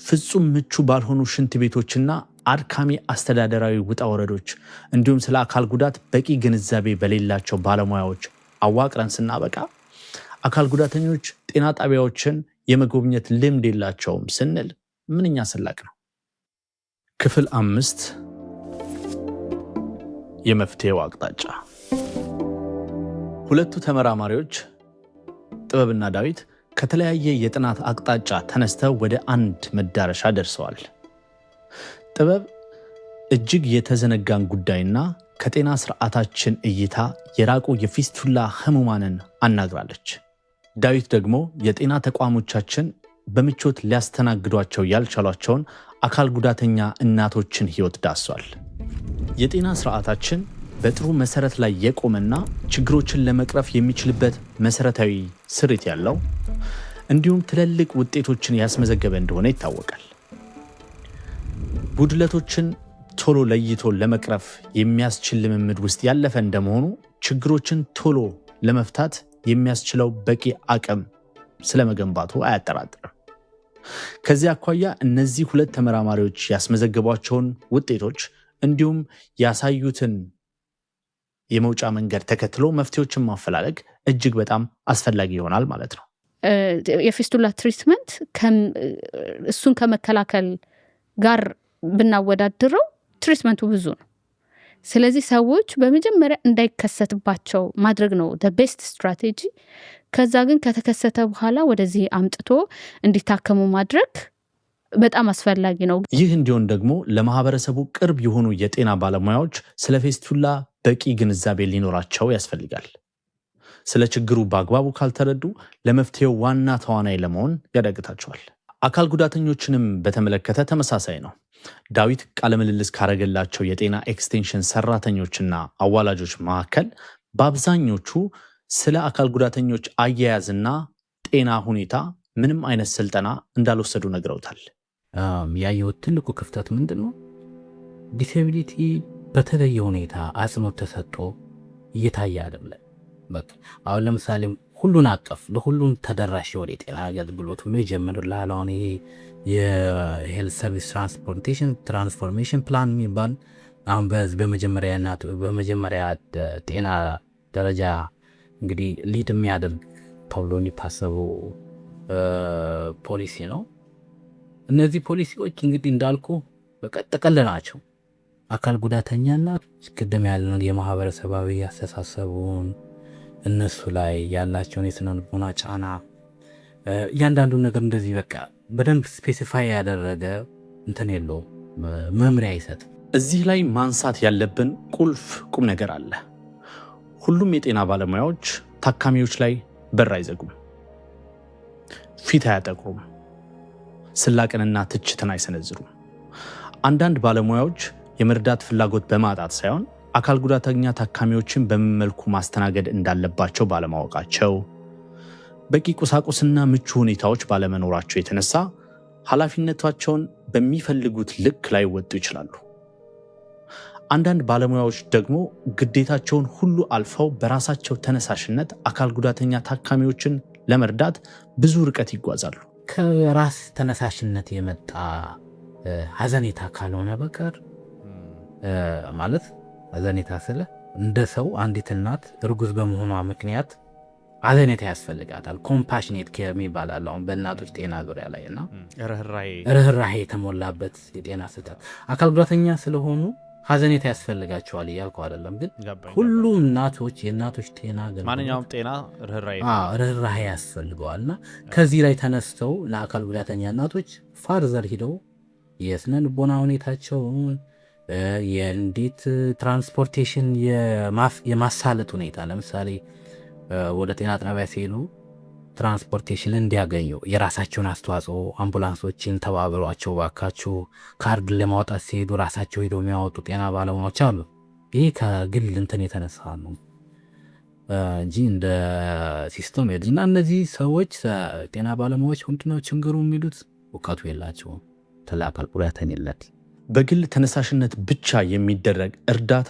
ፍጹም ምቹ ባልሆኑ ሽንት ቤቶችና አድካሚ አስተዳደራዊ ውጣ ወረዶች እንዲሁም ስለ አካል ጉዳት በቂ ግንዛቤ በሌላቸው ባለሙያዎች አዋቅረን ስናበቃ አካል ጉዳተኞች ጤና ጣቢያዎችን የመጎብኘት ልምድ የላቸውም ስንል ምንኛ ስላቅ ነው። ክፍል 5 የመፍትሄው አቅጣጫ። ሁለቱ ተመራማሪዎች ጥበብና ዳዊት ከተለያየ የጥናት አቅጣጫ ተነስተው ወደ አንድ መዳረሻ ደርሰዋል። ጥበብ እጅግ የተዘነጋን ጉዳይና ከጤና ስርዓታችን እይታ የራቁ የፊስቱላ ህሙማንን አናግራለች። ዳዊት ደግሞ የጤና ተቋሞቻችን በምቾት ሊያስተናግዷቸው ያልቻሏቸውን አካል ጉዳተኛ እናቶችን ህይወት ዳሷል። የጤና ስርዓታችን በጥሩ መሰረት ላይ የቆመና ችግሮችን ለመቅረፍ የሚችልበት መሰረታዊ ስሪት ያለው እንዲሁም ትልልቅ ውጤቶችን ያስመዘገበ እንደሆነ ይታወቃል። ጉድለቶችን ቶሎ ለይቶ ለመቅረፍ የሚያስችል ልምምድ ውስጥ ያለፈ እንደመሆኑ ችግሮችን ቶሎ ለመፍታት የሚያስችለው በቂ አቅም ስለመገንባቱ አያጠራጥርም። ከዚህ አኳያ እነዚህ ሁለት ተመራማሪዎች ያስመዘገቧቸውን ውጤቶች እንዲሁም ያሳዩትን የመውጫ መንገድ ተከትሎ መፍትሄዎችን ማፈላለግ እጅግ በጣም አስፈላጊ ይሆናል ማለት ነው። የፊስቱላ ትሪትመንት እሱን ከመከላከል ጋር ብናወዳድረው ትሪትመንቱ ብዙ ነው። ስለዚህ ሰዎች በመጀመሪያ እንዳይከሰትባቸው ማድረግ ነው ቤስት ስትራቴጂ። ከዛ ግን ከተከሰተ በኋላ ወደዚህ አምጥቶ እንዲታከሙ ማድረግ በጣም አስፈላጊ ነው። ይህ እንዲሆን ደግሞ ለማህበረሰቡ ቅርብ የሆኑ የጤና ባለሙያዎች ስለ ፊስቱላ በቂ ግንዛቤ ሊኖራቸው ያስፈልጋል። ስለ ችግሩ በአግባቡ ካልተረዱ ለመፍትሄው ዋና ተዋናይ ለመሆን ያዳግታቸዋል። አካል ጉዳተኞችንም በተመለከተ ተመሳሳይ ነው። ዳዊት ቃለምልልስ ካረገላቸው የጤና ኤክስቴንሽን ሰራተኞችና አዋላጆች መካከል በአብዛኞቹ ስለ አካል ጉዳተኞች አያያዝና ጤና ሁኔታ ምንም አይነት ስልጠና እንዳልወሰዱ ነግረውታል። ያየሁት ትልቁ ክፍተት ምንድን ነው? ዲሴቢሊቲ በተለየ ሁኔታ አጽንኦት ተሰጥቶ እየታየ አይደለም። በቃ አሁን ለምሳሌ ሁሉን አቀፍ ለሁሉም ተደራሽ የሆነ የጤና አገልግሎት ብሎ ይጀምርልሃል። አሁን ይሄ የሄልት ሰርቪስ ትራንስፎርሜሽን ፕላን የሚባል አሁን በመጀመሪያ ጤና ደረጃ እንግዲህ ሊድ የሚያደርግ ተብሎ የሚታሰቡ ፖሊሲ ነው። እነዚህ ፖሊሲዎች እንግዲህ እንዳልኩ በቀጠቀለ ናቸው። አካል ጉዳተኛና ቅድም ያለን የማህበረሰባዊ አስተሳሰቡን እነሱ ላይ ያላቸውን የስነ ልቦና ጫና እያንዳንዱ ነገር እንደዚህ በቃ በደንብ ስፔሲፋይ ያደረገ እንትን የለው መምሪያ ይሰጥ። እዚህ ላይ ማንሳት ያለብን ቁም ነገር አለ። ሁሉም የጤና ባለሙያዎች ታካሚዎች ላይ በር አይዘጉም፣ ፊት አያጠቁሩም፣ ስላቅንና ትችትን አይሰነዝሩም። አንዳንድ ባለሙያዎች የመርዳት ፍላጎት በማጣት ሳይሆን አካል ጉዳተኛ ታካሚዎችን በምን መልኩ ማስተናገድ እንዳለባቸው ባለማወቃቸው፣ በቂ ቁሳቁስና ምቹ ሁኔታዎች ባለመኖራቸው የተነሳ ኃላፊነታቸውን በሚፈልጉት ልክ ላይ ወጡ ይችላሉ። አንዳንድ ባለሙያዎች ደግሞ ግዴታቸውን ሁሉ አልፈው በራሳቸው ተነሳሽነት አካል ጉዳተኛ ታካሚዎችን ለመርዳት ብዙ ርቀት ይጓዛሉ። ከራስ ተነሳሽነት የመጣ ሀዘኔታ ካልሆነ በቀር ማለት ሀዘኔታ ስለ እንደ ሰው አንዲት እናት እርጉዝ በመሆኗ ምክንያት ሀዘኔታ ያስፈልጋታል። ኮምፓሽኔት ኬር የሚባላል አሁን በእናቶች ጤና ዙሪያ ላይ እና ርህራሄ የተሞላበት የጤና ስህተት አካል ጉዳተኛ ስለሆኑ ሀዘኔታ ያስፈልጋቸዋል እያልኩ አይደለም። ግን ሁሉም እናቶች የእናቶች ጤና ማንኛውም ጤና ርህራሄ ያስፈልገዋልና ከዚህ ላይ ተነስተው ለአካል ጉዳተኛ እናቶች ፋርዘር ሂደው የስነ ልቦና ሁኔታቸውን የእንዴት ትራንስፖርቴሽን የማሳለጥ ሁኔታ ለምሳሌ ወደ ጤና ጣቢያ ሲሄዱ ትራንስፖርቴሽን እንዲያገኙ የራሳቸውን አስተዋጽኦ አምቡላንሶችን ተባብሯቸው ባካችሁ ካርድ ለማውጣት ሲሄዱ ራሳቸው ሄደው የሚያወጡ ጤና ባለሙያዎች አሉ። ይህ ከግል እንትን የተነሳ ነው እንጂ እንደ ሲስተም እና እነዚህ ሰዎች ጤና ባለሙያዎች ምንድነው ችግሩ የሚሉት እውቀቱ የላቸውም። ተላካል ቁራተን የለት በግል ተነሳሽነት ብቻ የሚደረግ እርዳታ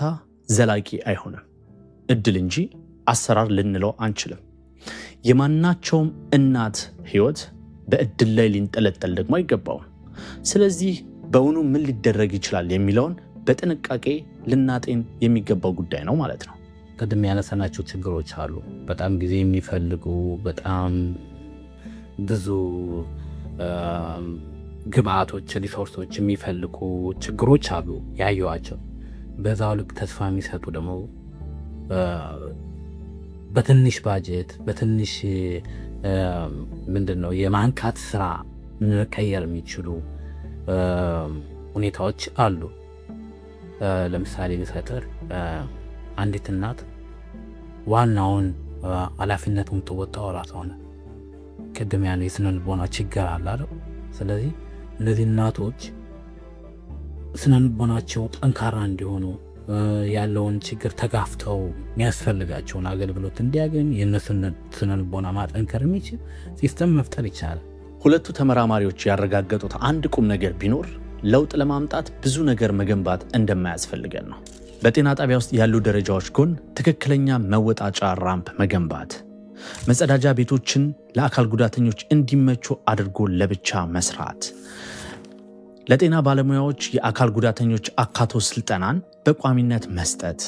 ዘላቂ አይሆንም። እድል እንጂ አሰራር ልንለው አንችልም። የማናቸውም እናት ህይወት በእድል ላይ ሊንጠለጠል ደግሞ አይገባውም። ስለዚህ በእውኑ ምን ሊደረግ ይችላል የሚለውን በጥንቃቄ ልናጤን የሚገባው ጉዳይ ነው ማለት ነው። ቅድም ያነሳናቸው ችግሮች አሉ። በጣም ጊዜ የሚፈልጉ በጣም ብዙ ግብአቶች ሪሶርሶች የሚፈልጉ ችግሮች አሉ ያዩዋቸው። በዛው ልክ ተስፋ የሚሰጡ ደግሞ በትንሽ ባጀት በትንሽ ምንድነው የማንካት ስራ መቀየር የሚችሉ ሁኔታዎች አሉ። ለምሳሌ ልሰጥር አንዲት እናት ዋናውን ኃላፊነቱን ተወጣው ራሷ ነው። ቅድም ያለው የስነ ልቦና ችግር አለ አይደል? ስለዚህ እነዚህ እናቶች ስነ ልቦናቸው ጠንካራ እንዲሆኑ ያለውን ችግር ተጋፍተው የሚያስፈልጋቸውን አገልግሎት እንዲያገኝ የእነሱን ስነ ልቦና ማጠንከር የሚችል ሲስተም መፍጠር ይቻላል። ሁለቱ ተመራማሪዎች ያረጋገጡት አንድ ቁም ነገር ቢኖር ለውጥ ለማምጣት ብዙ ነገር መገንባት እንደማያስፈልገን ነው። በጤና ጣቢያ ውስጥ ያሉ ደረጃዎች ጎን ትክክለኛ መወጣጫ ራምፕ መገንባት፣ መጸዳጃ ቤቶችን ለአካል ጉዳተኞች እንዲመቹ አድርጎ ለብቻ መስራት፣ ለጤና ባለሙያዎች የአካል ጉዳተኞች አካቶ ስልጠናን በቋሚነት መስጠት፣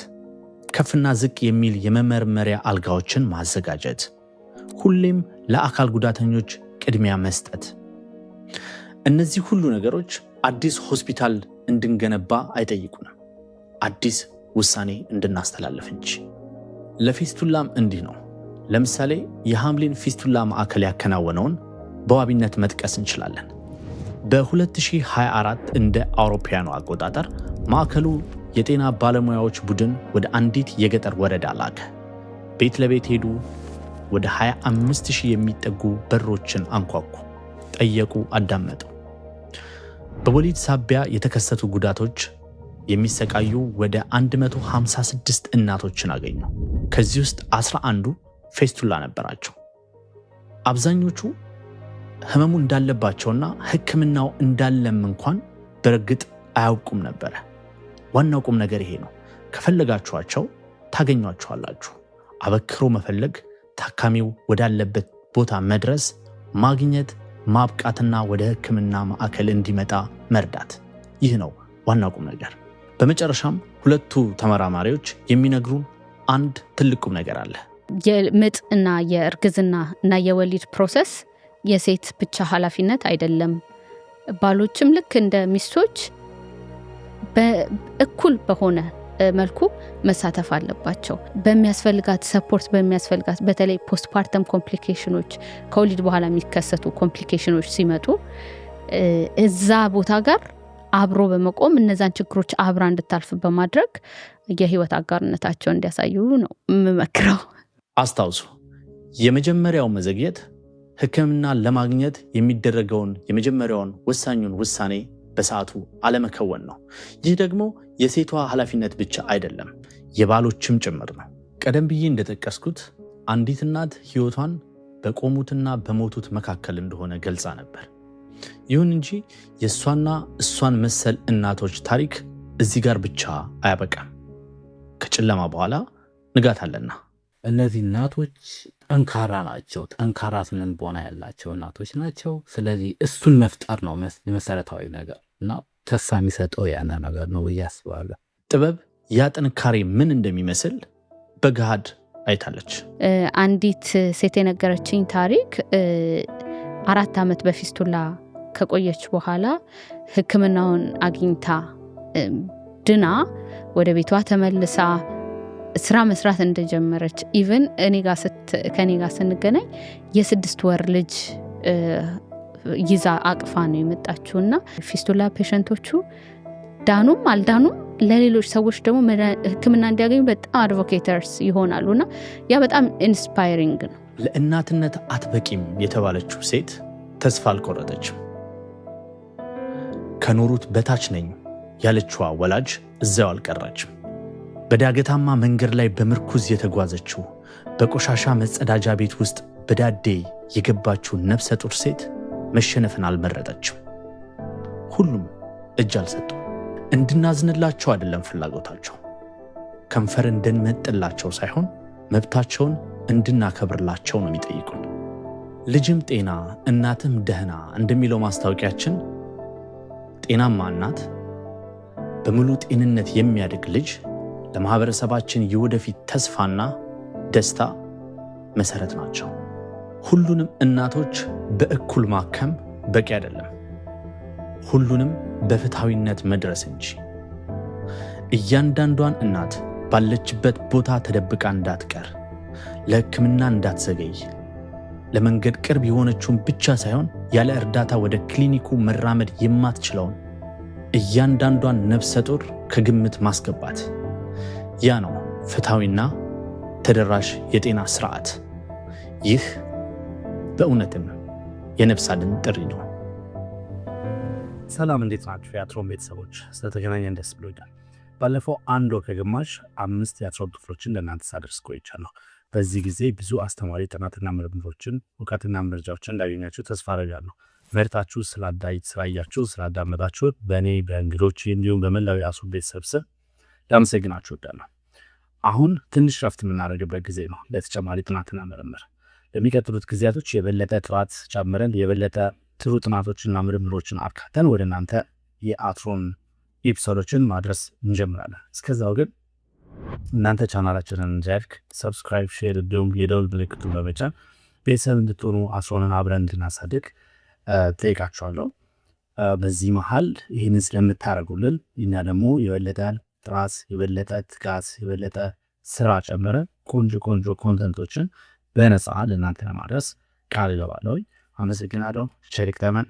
ከፍና ዝቅ የሚል የመመርመሪያ አልጋዎችን ማዘጋጀት፣ ሁሌም ለአካል ጉዳተኞች ቅድሚያ መስጠት። እነዚህ ሁሉ ነገሮች አዲስ ሆስፒታል እንድንገነባ አይጠይቁንም፣ አዲስ ውሳኔ እንድናስተላልፍ እንጂ። ለፊስቱላም እንዲህ ነው። ለምሳሌ የሐምሊን ፊስቱላ ማዕከል ያከናወነውን በዋቢነት መጥቀስ እንችላለን። በ2024 እንደ አውሮፓውያኑ አቆጣጠር ማዕከሉ የጤና ባለሙያዎች ቡድን ወደ አንዲት የገጠር ወረዳ ላከ። ቤት ለቤት ሄዱ። ወደ 25,000 የሚጠጉ በሮችን አንኳኩ፣ ጠየቁ፣ አዳመጡ። በወሊድ ሳቢያ የተከሰቱ ጉዳቶች የሚሰቃዩ ወደ 156 እናቶችን አገኙ። ከዚህ ውስጥ 11ዱ ፌስቱላ ነበራቸው። አብዛኞቹ ህመሙ እንዳለባቸውና ሕክምናው እንዳለም እንኳን በእርግጥ አያውቁም ነበረ። ዋናው ቁም ነገር ይሄ ነው። ከፈለጋችኋቸው ታገኟቸዋላችሁ። አበክሮ መፈለግ፣ ታካሚው ወዳለበት ቦታ መድረስ፣ ማግኘት፣ ማብቃትና ወደ ሕክምና ማዕከል እንዲመጣ መርዳት። ይህ ነው ዋናው ቁም ነገር። በመጨረሻም ሁለቱ ተመራማሪዎች የሚነግሩን አንድ ትልቅ ቁም ነገር አለ። የምጥ እና የእርግዝና እና የወሊድ ፕሮሰስ የሴት ብቻ ኃላፊነት አይደለም። ባሎችም ልክ እንደ ሚስቶች በእኩል በሆነ መልኩ መሳተፍ አለባቸው። በሚያስፈልጋት ሰፖርት በሚያስፈልጋት በተለይ ፖስትፓርተም ኮምፕሊኬሽኖች ከወሊድ በኋላ የሚከሰቱ ኮምፕሊኬሽኖች ሲመጡ እዛ ቦታ ጋር አብሮ በመቆም እነዛን ችግሮች አብራ እንድታልፍ በማድረግ የህይወት አጋርነታቸውን እንዲያሳዩ ነው የምመክረው። አስታውሱ፣ የመጀመሪያው መዘግየት ሕክምና ለማግኘት የሚደረገውን የመጀመሪያውን ወሳኙን ውሳኔ በሰዓቱ አለመከወን ነው። ይህ ደግሞ የሴቷ ኃላፊነት ብቻ አይደለም፣ የባሎችም ጭምር ነው። ቀደም ብዬ እንደጠቀስኩት አንዲት እናት ህይወቷን በቆሙትና በሞቱት መካከል እንደሆነ ገልጻ ነበር። ይሁን እንጂ የእሷና እሷን መሰል እናቶች ታሪክ እዚህ ጋር ብቻ አያበቃም። ከጨለማ በኋላ ንጋት አለና እነዚህ እናቶች ጠንካራ ናቸው። ጠንካራ ስነልቦና ያላቸው እናቶች ናቸው። ስለዚህ እሱን መፍጠር ነው መሰረታዊ ነገር እና ተስፋ የሚሰጠው ያነ ነገር ነው ብዬ አስባለሁ። ጥበብ ያ ጥንካሬ ምን እንደሚመስል በገሃድ አይታለች። አንዲት ሴት የነገረችኝ ታሪክ 4 ዓመት በፊስቱላ ከቆየች በኋላ ሕክምናውን አግኝታ ድና ወደ ቤቷ ተመልሳ ስራ መስራት እንደጀመረች ኢቭን ከኔ ጋር ስንገናኝ የ6 ወር ልጅ ይዛ አቅፋ ነው የመጣችውና ፊስቱላ ፔሸንቶቹ ዳኑም አልዳኑም ለሌሎች ሰዎች ደግሞ ሕክምና እንዲያገኙ በጣም አድቮኬተርስ ይሆናሉና ያ በጣም ኢንስፓይሪንግ ነው። ለእናትነት አትበቂም የተባለችው ሴት ተስፋ አልቆረጠችም። ከኖሩት በታች ነኝ ያለችዋ ወላጅ እዛው አልቀረችም። በዳገታማ መንገድ ላይ በምርኩዝ የተጓዘችው በቆሻሻ መጸዳጃ ቤት ውስጥ በዳዴ የገባችው ነፍሰ ጡር ሴት መሸነፍን አልመረጠችም። ሁሉም እጅ አልሰጡ። እንድናዝንላቸው አይደለም ፍላጎታቸው፣ ከንፈር እንድንመጥላቸው ሳይሆን መብታቸውን እንድናከብርላቸው ነው የሚጠይቁን። ልጅም ጤና እናትም ደህና እንደሚለው ማስታወቂያችን ጤናማ እናት በሙሉ ጤንነት የሚያድግ ልጅ ለማህበረሰባችን የወደፊት ተስፋና ደስታ መሰረት ናቸው። ሁሉንም እናቶች በእኩል ማከም በቂ አይደለም፣ ሁሉንም በፍትሃዊነት መድረስ እንጂ። እያንዳንዷን እናት ባለችበት ቦታ ተደብቃ እንዳትቀር፣ ለሕክምና እንዳትዘገይ፣ ለመንገድ ቅርብ የሆነችውን ብቻ ሳይሆን ያለ እርዳታ ወደ ክሊኒኩ መራመድ የማትችለውን እያንዳንዷን ነፍሰ ጡር ከግምት ማስገባት፣ ያ ነው ፍትሃዊና ተደራሽ የጤና ስርዓት። ይህ በእውነትም የነፍስ አድን ጥሪ ነው። ሰላም፣ እንዴት ናችሁ የአትሮን ቤተሰቦች? ስለተገናኘን ደስ ብሎኛል። ባለፈው 1 ወር ከግማሽ 5 የአትሮን ክፍሎችን ለእናንተ ሳደርስ ቆይቻለሁ። በዚህ ጊዜ ብዙ አስተማሪ ጥናትና ምርምሮችን እውቀትና መረጃዎችን እንዳገኛችሁ ተስፋ አደርጋለሁ። መርታችሁ ስላያችሁ ስላዳመጣችሁ በእኔ በእንግዶች እንዲሁም በመላው የአትሮን ቤተሰብ ስም ላመሰግናችሁ እወዳለሁ። አሁን ትንሽ ረፍት የምናደርግበት ጊዜ ነው ለተጨማሪ ጥናትና ምርምር። ለሚቀጥሉት ጊዜያቶች የበለጠ ጥራት ጨምረን የበለጠ ጥሩ ጥናቶችንና ምርምሮችን አካተን ወደ እናንተ የአትሮን ኤፒሶዶችን ማድረስ እንጀምራለን። እስከዛው ግን እናንተ ቻናላችንን ላይክ፣ ሰብስክራይብ፣ ሼር እንዲሁም የደውል ምልክቱን በመጫን ቤተሰብ እንድትሆኑ አትሮንን አብረን እንድናሳድግ ጠይቃችኋለሁ። በዚህ መሀል ይህንን ስለምታደርጉልን እኛ ደግሞ የበለጠ ጥራት፣ የበለጠ ትጋት፣ የበለጠ ስራ ጨምረን ቆንጆ ኮንተንቶችን በነፃ ለእናንተ ለማድረስ ቃል እገባለሁ። አመሰግናለሁ። ቸር ይግጠመን።